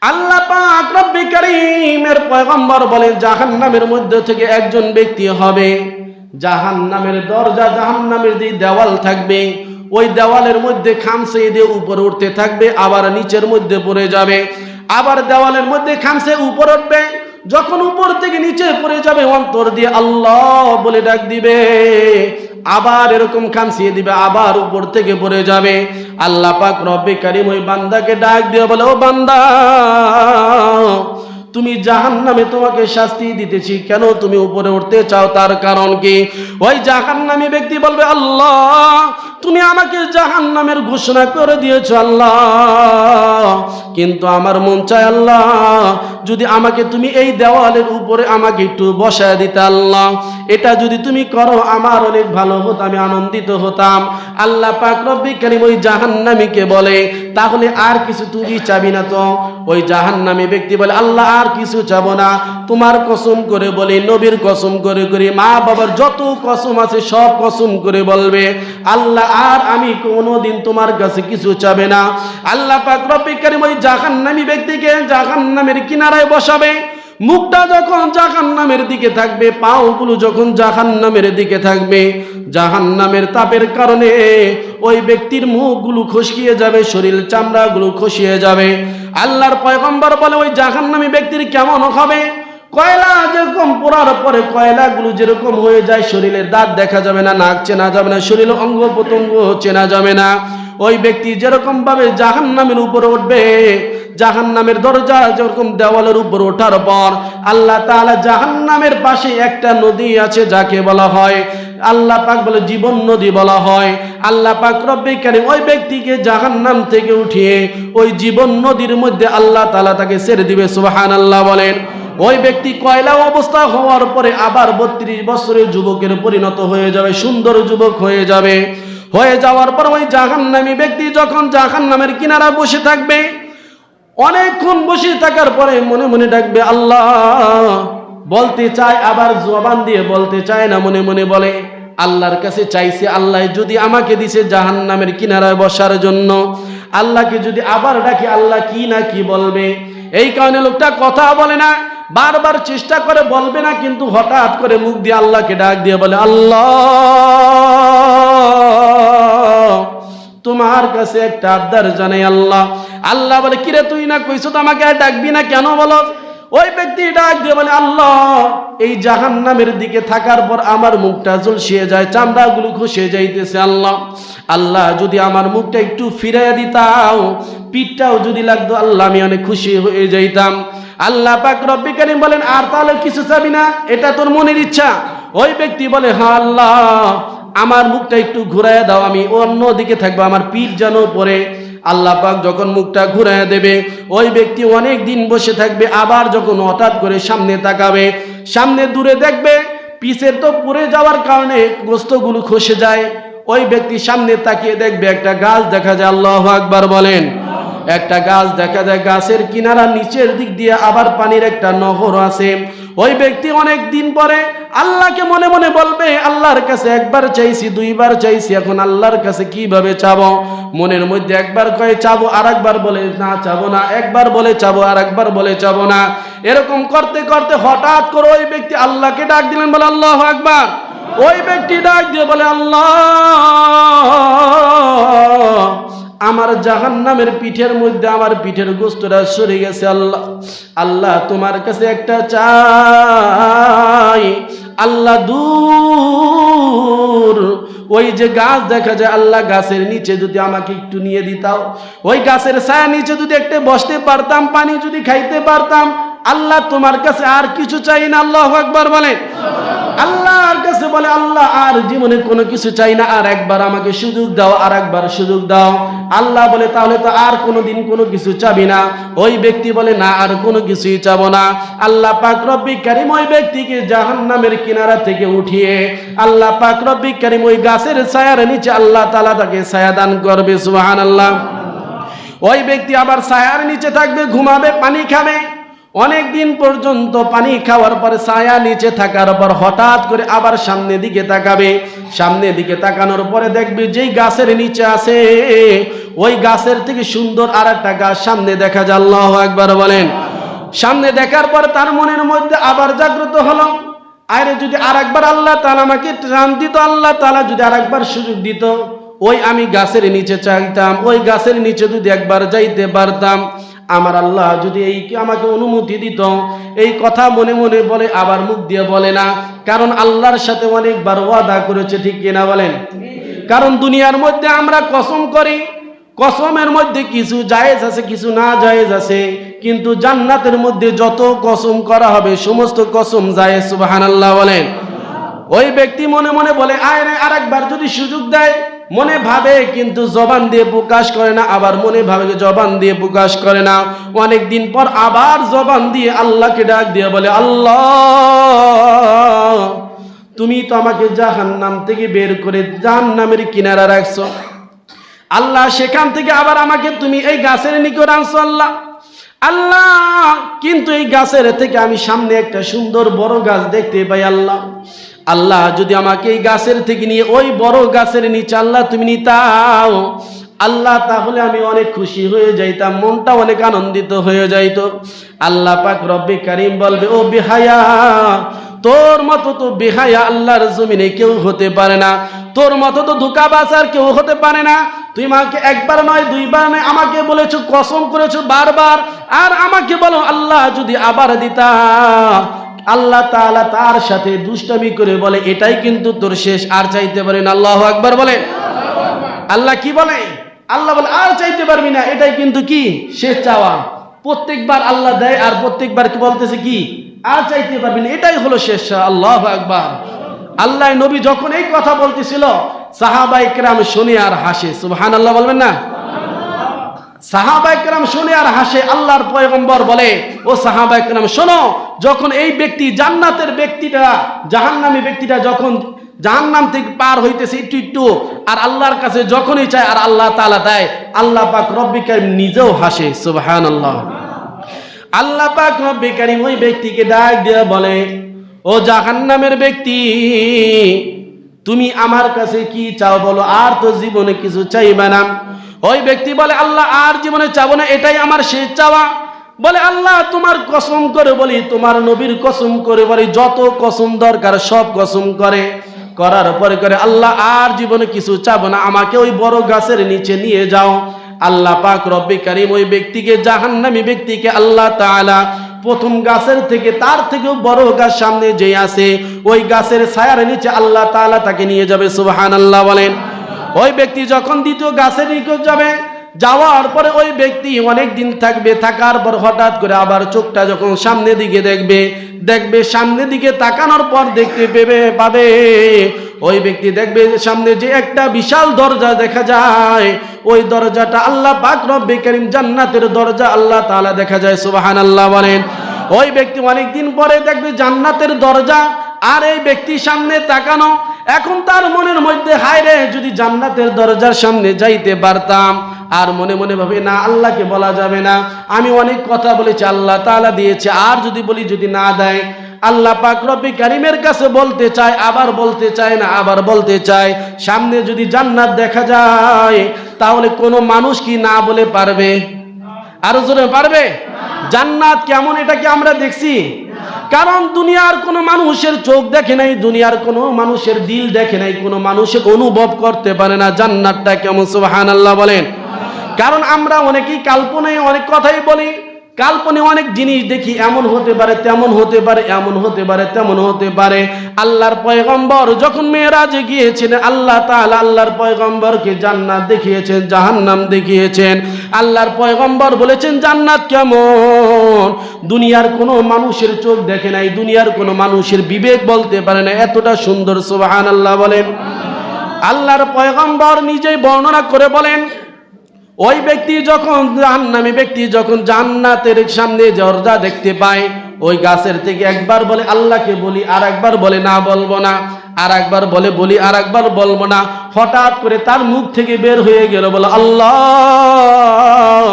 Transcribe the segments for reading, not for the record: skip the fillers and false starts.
আল্লাহ পাক রব্বি কারীমের পয়গম্বর বলেন জাহান্নামের মধ্যে থেকে একজন ব্যক্তি হবে, জাহান্নামের দরজা, জাহান্নামের যে দেওয়াল থাকবে ওই দেওয়ালের মধ্যে খামচে দিয়ে উপরে উঠতে থাকবে, আবার নিচের মধ্যে পড়ে যাবে, আবার দেওয়ালের মধ্যে খামচে উপরে উঠবে, যখন উপর থেকে নিচে পড়ে যাবে অন্তর দিয়ে আল্লাহ বলে ডাক দিবে, আবার এরকম খামচিয়ে দিবে, আবার উপর থেকে পড়ে যাবে। আল্লাহ পাক রব্বে কারীম ওই বান্দাকে ডাক দিয়ে বলে, ও বান্দা, তুমি জাহান্নামে তোমাকে শাস্তি দিতেছি, কেন তুমি উপরে উঠতে চাও, তার কারণ কি? ওই জাহান্নামী ব্যক্তি বলবে, আল্লাহ তুমি আমাকে জাহান্নামের ঘোষণা করে দিয়েছো আল্লাহ, কিন্তু আমার মন চায় আল্লাহ যদি আমাকে তুমি এই দেওয়ালের উপরে আমাকে একটু বসায় দিতে আল্লাহ, এটা যদি তুমি করো আমার অনেক ভালো হতো, আমি আনন্দিত হতাম। আল্লাহ পাক রব্বি কারীম ওই জাহান্নামীকে বলে, তাহলে আর কিছু তুমি চাবি না তো? ওই জাহান্নামী ব্যক্তি বলে, আল্লাহ আর কিছু চাবো না, তোমার কসম করে বলি, নবীর কসম করে করে, মা বাবার যত কসম আছে সব কসম করে বলবে, আল্লাহ আর আমি কোনোদিন তোমার কাছে কিছু চাবে না। আল্লাহ পাক রব্বি কারীম ওই জাহান্নামী ব্যক্তিকে জাহান্নামের কিনারায় বসাবে, মুখটা যখন জাহান্নামের দিকে থাকবে, পাওগুলো যখন জাহান্নামের দিকে থাকবে, জাহান্নামের তাপের কারণে ওই ব্যক্তির মুখগুলো খসকিয়ে যাবে, শরীর চামড়াগুলো খসিয়ে যাবে। আল্লাহর পয়গম্বর বলে, ওই জাহান্নামী ব্যক্তির কেমন হবে? কয়লা যেরকম পোড়ার পরে কয়লাগুলো যেরকম হয়ে যায়, শরীরের দাঁত দেখা যাবে না, নাক চেনা যাবে না, শরীরের অঙ্গ প্রত্যঙ্গ চেনা যাবে না, ওই ব্যক্তি যেরকম ভাবে জাহান্নামের উপরে উঠবে, জাহান্নামের দরজা যেরকম দেওয়ালের উপর ওঠার পর আল্লাহ তাআলা জাহান্নামের পাশে একটা নদী আছে যাকে বলা হয়, আল্লাহ পাক বলে জীবন নদী বলা হয়। আল্লাহ পাক রব্বে কারীম ওই ব্যক্তিকে জাহান্নাম থেকে উঠিয়ে ওই জীবন নদীর মধ্যে আল্লাহ তাআলা তাকে ছেড়ে দিবে, সুবহানাল্লাহ বলেন। ওই ব্যক্তি কয়লা অবস্থা হওয়ার পরে আবার 32 বছরের যুবকের পরিণত হয়ে যাবে, সুন্দর যুবক হয়ে যাবে। হয়ে যাওয়ার পর ওই জাহান্নামী ব্যক্তি যখন জাহান্নামের কিনারা বসে থাকবে, অনেকক্ষণ বসে থাকার পরে মনে মনে ডাকবে আল্লাহ, বলতে চায় আবার জবান দিয়ে বলতে চায় না, মনে মনে বলে আল্লাহর কাছে চাইছে, আল্লাহ যদি আমাকে দিছে জাহান্নামের কিনারায় বসার জন্য, আল্লাহকে যদি আবার ডাকি আল্লাহ কি না কি বলবে। এই কারণে লোকটা কথা বলে না, বারবার চেষ্টা করে বলবে না, কিন্তু হঠাৎ করে মুখ দিয়ে আল্লাহকে ডাক দিয়ে বলে, আল্লাহ তোমার কাছে একটা আবদার জানাই আল্লাহ। আল্লাহ বলে, কিরে তুই না কইছো তো আমাকে আর ডাকবি না কেন বলো? ওই ব্যক্তি ডাক দিয়ে বলে, আল্লাহ এই জাহান্নামের দিকে থাকার পর আমার মুখটা ঝলসিয়ে যায়, চামড়াগুলো খসে যাইতেছে আল্লাহ, আল্লাহ যদি আমার মুখটা একটু ফিরাইয়া দিতাও, পিঠটাও যদি লাগতো আল্লাহ, আমি অনেক খুশি হয়ে যাইতাম। আল্লাহ পাক রব্বি কারীম বলেন, আর তাহলে কিছু চাবি না, এটা তোর মনের ইচ্ছা? ওই ব্যক্তি বলে, হ্যাঁ আল্লাহ আমার মুখটা একটু ঘুরাইয়া দাও, আমি অন্য দিকে থাকবো, আমার পিঠ যেন পরে। আল্লাহ পাক যখন মুখটা ঘুরাইয়া দেবে, ওই ব্যক্তি অনেক দিন বসে থাকবে, আবার যখন হঠাৎ করে সামনে তাকাবে, সামনে দূরে দেখবে পিছের তো পড়ে যাওয়ার কারণে গোস্তগুলো খসে যায়, ওই ব্যক্তি সামনে তাকিয়ে দেখবে একটা গাছ দেখা যায়, আল্লাহু আকবার বলেন। একটা গাছ দেখা যায়, গাছের কিনারা নিচের দিক দিয়ে আবার পানির একটা নহর আছে। ওই ব্যক্তি অনেক দিন পরে আল্লাহকে মনে মনে বলবে, আল্লাহর কাছে একবার চাইছি, দুইবার চাইছি, এখন আল্লাহর কাছে কিভাবে চাবো? মনের মধ্যে একবার কয়ে চাবো, আর একবার বলে না চাবো না, একবার বলে চাবো, আর একবার বলে চাবো না। এরকম করতে করতে হঠাৎ করে ওই ব্যক্তি আল্লাহকে ডাক দিলেন, বলে আল্লাহু আকবার। ওই ব্যক্তি ডাক দিয়ে বলে, আল্লাহ আমার জাহান্নামের পিঠের মধ্যে আমার পিঠের গোস্তটা সরে গেছে আল্লাহ, আল্লাহ তোমার কাছে একটা চাই আল্লাহ, দূর ওই যে গাছ দেখা যায় আল্লাহ, গাছের নিচে যদি আমাকে একটু নিয়ে দিতাও, ওই গাছের ছায়া নিচে যদি একটা বসতে পারতাম, পানি যদি খাইতে পারতাম, আল্লাহ তোমার কাছে আর কিছু চাই না। আল্লাহু আকবার বলে। আল্লাহর কাছে বলে, আল্লাহ আর জীবনে কোনো কিছু চাই না, আর একবার আমাকে সুযোগ দাও, আর একবার সুযোগ দাও। আল্লাহ বলে, তাহলে তো আর কোনোদিন কোনো কিছু চাবি না? ওই ব্যক্তি বলে, না আর কোনো কিছুই চাবো না। আল্লাহ পাক রব্বি কারীম ওই ব্যক্তিকে জাহান্নামের কিনারা থেকে উঠিয়ে আল্লাহ পাক রব্বি কারীম ওই গাছের ছায়ার নিচে আল্লাহ তাআলা তাকে ছায়া দান করবে, সুবহানাল্লাহ। ওই ব্যক্তি আবার ছায়ার নিচে থাকবে, ঘুমাবে, পানি খাবে। অনেক দিন পর্যন্ত পানি খাওয়ার পর ছায়া নিচে থাকার পর হঠাৎ করে আবার সামনের দিকে তাকাবে। সামনের দিকে তাকানোর পরে দেখবে যেই গাছের নিচে আছে ওই গাছের থেকে সুন্দর আর একটা গাছ সামনে দেখা যায়। আল্লাহু আকবার বলেন। সামনে দেখার পর তার মনের মধ্যে আবার জাগ্রত হলো, আরে যদি আরেকবার আল্লাহ তাআলা আমাকে ত্রাণ দিত, আল্লাহ তাআলা যদি আরেকবার সুযোগ দিত, ওই আমি গাছের নিচে চাইতাম, ওই গাছের নিচে যদি একবার যাইতে পারতাম, আমার আল্লাহ যদি এই আমাকে অনুমতি দিত। এই কথা মনে মনে বলে, আবার মুখ দিয়ে বলে না, কারণ আল্লাহর সাথে অনেকবার ওয়াদা করেছে, ঠিক কিনা বলেন? কারণ দুনিয়ার মধ্যে আমরা কসম করি, কসমের মধ্যে কিছু জায়েজ আছে, কিছু না জায়েজ আছে, কিন্তু জান্নাতের মধ্যে যত কসম করা হবে সমস্ত কসম জায়েজ। সুবহানাল্লাহ বলেন। ওই ব্যক্তি মনে মনে বলে, আরে আরেকবার যদি সুযোগ দেয়, মনে ভাবে কিন্তু জবান দিয়ে প্রকাশ করে না, আবার মনে ভাবে জবান দিয়ে প্রকাশ করে না। অনেক দিন পর আবার জবান দিয়ে আল্লাহকে ডাক দিয়ে বলে, আল্লাহ তুমি তো আমাকে জাহান্নাম থেকে বের করে জাহান্নামের কিনারা রাখছো, আল্লাহ সেখান থেকে আবার আমাকে তুমি এই গাছের নিকট আনছো। আল্লাহ আল্লাহ কিন্তু এই গাছের থেকে আমি সামনে একটা সুন্দর বড় গাছ দেখতে পাই। আল্লাহ আল্লাহ যদি আমাকে এই গাছের থেকে নিয়ে ওই বড় গাছের নিচে আল্লাহ তুমি নিতাও, আল্লাহ তাহলে আমি অনেক খুশি হয়ে যাইতাম, মনটা অনেক আনন্দিত হয়ে যাইতো। আল্লাহ পাক রব্বে কারিম বলবে, ও বেহায়া, তোর মতো তো বেহায়া আল্লাহর জমিনে কেউ হতে পারে না, তোর মতো তো ধোঁকাবাজ আর কেউ হতে পারে না। তুই আমাকে একবার নয় দুইবার নয় আমাকে বলেছো, কসম করেছো বারবার, আর আমাকে বলো আল্লাহ যদি আবার দিতা। আল্লাহ তাআলা তার সাথে দুষ্টামি করে বলে, এটাই কিন্তু তোর শেষ, আর চাইতে পারি না। আল্লাহু আকবার বলে। আল্লাহ কি বলে? আল্লাহ বলে আর চাইতে পারবি না, এটাই কিন্তু কি শেষ চাওয়া। প্রত্যেকবার আল্লাহ দেয় আর প্রত্যেকবার কি বলতেছে, কি আর চাইতে পারবি না, এটাই হলো শেষ। আল্লাহু আকবার। আল্লাহ নবী যখন এই কথা বলতেছিল, সাহাবায়ে কেরাম শুনে আর হাসে। সুবহানাল্লাহ বলবেন না? সাহাবায়ে কেরাম শুনে আর হাসে। আল্লাহর পয়গম্বর বলে, ও সাহাবায়ে কেরাম শোনো, যখন এই ব্যক্তি জান্নাতের ব্যক্তিটা জাহান্নামী ব্যক্তিটা যখন জাহান্নাম থেকে পার হইতেছে একটু একটু, আর আল্লাহর কাছে যখনই চায় আর আল্লাহ তাআলা দেয়, আল্লাহ পাক রব্বুল কারীম নিজেও হাসে। সুবহানাল্লাহ। আল্লাহ পাক রব্বুল কারীম ওই ব্যক্তিকে ডাক দিয়ে বলে, ও জাহান্নামের ব্যক্তি, তুমি আমার কাছে কি চাও বলো, আর তো জীবনে কিছু চাইবে না। ওই ব্যক্তি বলে, আল্লাহ আর জীবনে চাবো না, এটাই আমার শেষ চাওয়া। বলে, আল্লাহ তোমার কসম করে বলি, তোমার নবীর কসম করে বলি, যত কসম দরকার সব কসম করার পরে করে, আল্লাহ আর জীবনে কিছু চাবো না, আমাকে ওই বড় গাছের নিচে নিয়ে যাও। আল্লাহ পাক রব্বুল কারীম ওই ব্যক্তিকে, জাহান্নামী ব্যক্তিকে আল্লাহ তাআলা প্রথম গাছের থেকে তার থেকেও বড় গাছ সামনে যে আছে ওই গাছের ছায়ার নিচে আল্লাহ তাআলা তাকে নিয়ে যাবে। সুবহানাল্লাহ বলেন। ওই ব্যক্তি যখন দ্বিতীয় গাছের নিকট যাবে, যাওয়ার পরে ওই ব্যক্তি অনেক দিন থাকবে, থাকার পর হঠাৎ করে আবার চোখটা যখন সামনের দিকে দেখবে সামনের দিকে তাকানোর পর দেখতে পাবে ওই ব্যক্তি দেখবে সামনে যে একটা বিশাল দরজা দেখা যায়, ওই দরজাটা আল্লাহ পাক রব্বুল কারীম জান্নাতের দরজা আল্লাহ তাআলা দেখা যায়। সুবহানাল্লাহ বলেন। ওই ব্যক্তি অনেক দিন পরে দেখবে জান্নাতের দরজা, আর এই ব্যক্তি সামনে তাকানো। এখন তার মনের মধ্যে, হায় রে যদি জান্নাতের দরজার সামনে যাইতে পারতাম। আর মনে মনে ভাবে, না আল্লাহকে বলা যাবে না, আমি অনেক কথা বলেছি, আল্লাহ তাআলা দিয়েছে, আর যদি বলি যদি না দেয়। আল্লাহ পাক রব্বুল কারীমের কাছে বলতে চায়, আবার বলতে চায় না, আবার বলতে চায়। সামনে যদি জান্নাত দেখা যায় তাহলে কোনো মানুষ কি না বলে পারবে? আরো জোরে পারবে? জান্নাত কেমন এটা কি আমরা দেখছি? কারণ দুনিয়ার কোনো মানুষের চোখ দেখে নাই, দুনিয়ার কোনো মানুষের দিল দেখে নাই, কোনো মানুষের অনুভব করতে পারে না জান্নাতটা কেমন। সুবহানাল্লাহ বলেন। কারণ আমরা অনেকেই কাল্পনিক অনেক কথাই বলি, কাল্পনিক অনেক জিনিস দেখি, এমন হতে পারে, তেমন হতে পারে, এমন হতে পারে, তেমন হতে পারে। আল্লাহর পয়গম্বর যখন মেরাজে গিয়েছিলেন, আল্লাহ তাআলা আল্লাহর পয়গম্বরকে জান্নাত দেখিয়েছেন, জাহান্নাম দেখিয়েছেন। আল্লাহর পয়গম্বর বলেছেন জান্নাত কেমন দুনিয়ার কোনো মানুষের চোখ দেখে নাই, দুনিয়ার কোনো মানুষের বিবেক বলতে পারে না, এতটা সুন্দর। সুবহানাল্লাহ বলেন। আল্লাহর পয়গম্বর নিজেই বর্ণনা করে বলেন, ওই ব্যক্তি যখন জাহান্নামী ব্যক্তি যখন জান্নাতের সামনে দরজা দেখতে পায়, ওই গাছের থেকে একবার বলে আল্লাহকে বলি, আর একবার বলে না বলবো না, আর একবার বলি, আর একবার বলবো না। হঠাৎ করে তার মুখ থেকে বের হয়ে গেল, বলে আল্লাহ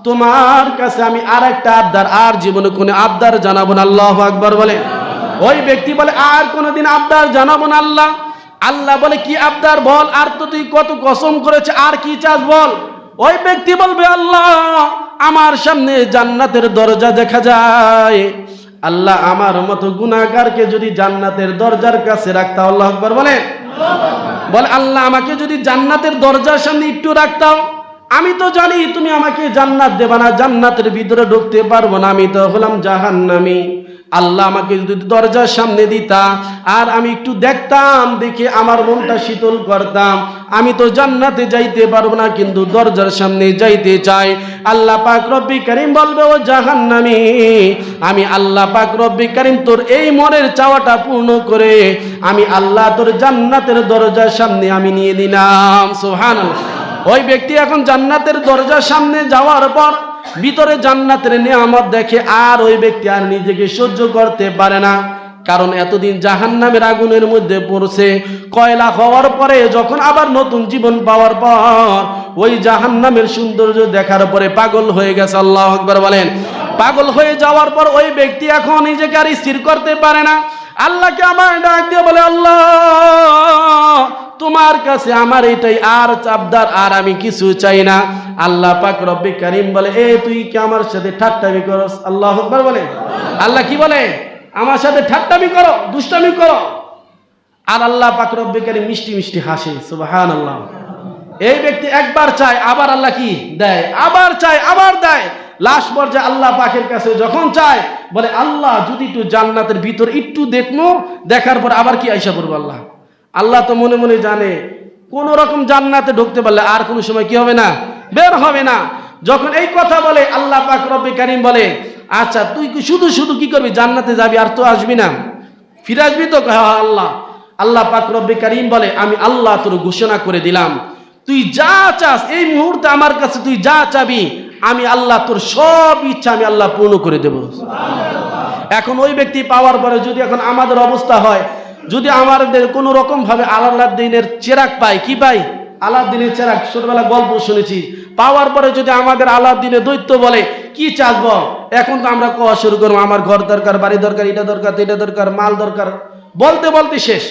তোমার কাছে আমি আর একটা আবদার, আর জীবনে কোনো আবদার জানাবো না। আল্লাহু আকবার বলে। ওই ব্যক্তি বলে আর কোনোদিন আবদার জানাবো না আল্লাহ। আল্লাহ বলে কি আবদার বল, আর তো তুই কত কসম করেছে, আর কি চাস বল। ওই ব্যক্তি বলবে আল্লাহ আমার সামনে জান্নাতের দরজা দেখা যায়, আল্লাহ আমার মতো গুনাহগারকে যদি জান্নাতের দরজার কাছে রাখতাও, আল্লাহু আকবার বলে, বলে আল্লাহ আমাকে যদি জান্নাতের দরজার সামনে একটু রাখতাও, আমি তো জানি তুমি আমাকে জান্নাত দেবা না, জান্নাতের ভিতরে ঢুকতে পারবো না, আমি তো হলাম জাহান্নামী। আল্লাহ আমাকে যদি দরজার সামনে দিতা আর আমি একটু দেখতাম, দেখে আমার মনটা শীতল করতাম, আমি তো জান্নাতে যাইতে পারবো না কিন্তু দরজার সামনে যাইতে চাই। আল্লাহ পাক রব্বি কারীম বলবে ও জাহান্নামী, আমি আল্লাহ পাক রব্বি কারীম তোর এই মনের চাওয়াটা পূর্ণ করে আমি আল্লাহ তোর জান্নাতের দরজার সামনে আমি নিয়ে দিলাম। সুবহানাল্লাহ। ওই ব্যক্তি এখন জান্নাতের দরজার সামনে যাওয়ার পর ভিতরে জান্নাতের নিয়ামত দেখে আর ওই ব্যক্তি আর নিজেকে সহ্য করতে পারে না, কারণ এতদিন জাহান্নামের আগুনের মধ্যে পড়ছে। কয়লা হওয়ার পরে যখন আবার নতুন জীবন পাওয়ার পর ওই জাহান্নামের সৌন্দর্য দেখার পরে পাগল হয়ে গেছে। আল্লাহু আকবার বলেন। পাগল হয়ে যাওয়ার পর ওই ব্যক্তি এখন নিজেকে আর স্থির করতে পারে না, আল্লাহকে আমার ডাক দিয়ে বলে আল্লাহ তোমার কাছে আমার এটাই আর আবদার, আর আমি কিছু চাই না। আল্লাহ পাক রব্বি কারীম বলে এ তুই কি আমার সাথে ঠাট্টামি করস? আল্লাহু আকবার বলে। আল্লাহ কি বলে? আমার সাথে ঠাট্টামি করো, দুষ্টামি করো। আর আল্লাহ পাক রব্বি কারীম মিষ্টি মিষ্টি হাসে। সুবহানাল্লাহ। এই ব্যক্তি একবার চায় আবার আল্লাহ কি দেয়, আবার চায় আবার দেয়। লাস্ট পর্যায়ে আল্লাহ পাকের কাছে যখন চায় বলে আল্লাহ যদি একটু জান্নাতের ভিতর একটু দেখবো, দেখার পর আবার কি আইসা পড়বো। আল্লাহ আল্লাহ তো মনে মনে জানে কোন রকম জান্নাতে ঢুকতে পারলে আর কোনো সময় কি হবে না, বের হবে না। যখন এই কথা বলে আল্লাহ পাক রব্বি কারীম বলে আচ্ছা তুই কি শুধু শুধু কি করবি, জান্নাতে যাবি আর তো আসবি না, ফিরে আসবি তো? আল্লাহ আল্লাহ পাক রব্বি কারীম বলে আমি আল্লাহ তোর ঘোষণা করে দিলাম তুই যা চাস এই মুহূর্তে আমার কাছে তুই যা চাবি আমি আল্লাহ তোর সব ইচ্ছা আমি আল্লাহ পূর্ণ করে দেব। এখন ওই ব্যক্তি পাওয়ার পরে যদি এখন আমাদের অবস্থা হয়, যদি আমাদের কোনো রকম ভাবে আলাউদ্দিনের চেরাগ পাই, কি পাই? আলাউদ্দিনের চেরাগ, ছোটবেলা গল্প শুনেছি। পাওয়ার পরে যদি আমাদের আলাউদ্দিনের দৈত্য বলে কি চাস বল, এখন তো আমরা কোয়া শুরু করবো আমার ঘর দরকার, বাড়ি দরকার, এটা দরকার, এটা দরকার, মাল দরকার, বলতে বলতে শেষ।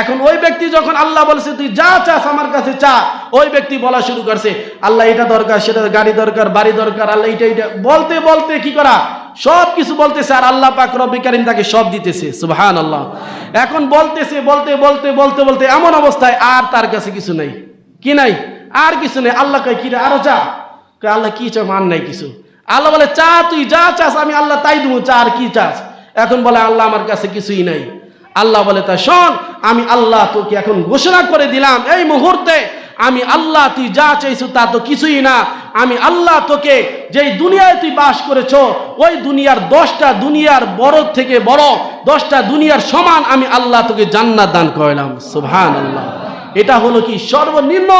এখন ওই ব্যক্তি যখন আল্লাহ বলছে তুই যা চাস আমার কাছে চা, ওই ব্যক্তি বলা শুরু করছে আল্লাহ এটা দরকার, সেটা গাড়ি দরকার, বাড়ি দরকার, আল্লাহ এটা এটা বলতে বলতে কি করা সব কিছু বলতেছে, আর আল্লাহ পাক রব্বি কারীম তাকে সব দিতেছে। সুবহানাল্লাহ। এখন বলতেছে বলতে বলতে বলতে বলতে এমন অবস্থায় আর তার কাছে কিছু নাই, কি নাই, আর কিছু নেই। আল্লাহ কয় কি রে আরো চা, আল্লাহ কি চাও, মান নাই কিছু। আল্লাহ বলে চা তুই যা চাস আমি আল্লাহ তাই দেবো, চা আর কি চাস? এখন বলে আল্লাহ আমার কাছে কিছুই নাই। আল্লাহ বলে তা শোন আমি আল্লাহ তোকে এখন ঘোষণা করে দিলাম এই মুহূর্তে আমি আল্লাহ তুই যা চাইছো তা তো কিছুই না, আমি আল্লাহ তোকে যেই দুনিয়ায় তুই বাস করেছো ওই দুনিয়ার 10টা দুনিয়ার বড় থেকে বড় 10টা দুনিয়ার সমান আমি আল্লাহ তোকে জান্নাত দান করলাম। সুবহানাল্লাহ। এটা হলো কি সর্বনিম্ন,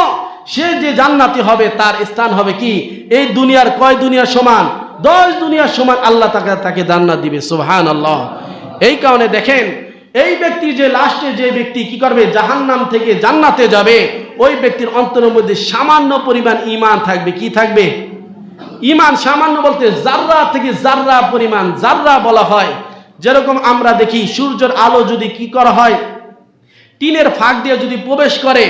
সে যে জান্নাতি হবে তার স্থান হবে কি এই দুনিয়ার কয় দুনিয়ার সমান, 10 দুনিয়ার সমান আল্লাহ তাকে জান্নাত দিবে। সুবহানাল্লাহ। এই কারণে দেখেন এই ব্যক্তি যে লাস্টে যে ব্যক্তি কি করবে জাহান্নাম থেকে জান্নাতে যাবে, ওই ব্যক্তির অন্তরের মধ্যে সামান্য পরিমাণ ঈমান থাকবে। কি থাকবে? ঈমান। সামান্য বলতে জাররা থেকে জাররা পরিমাণ, জাররা বলা হয় যেরকম আমরা দেখি সূর্যের আলো যদি কি করা হয় টিনের ফাঁক দিয়ে যদি প্রবেশ করে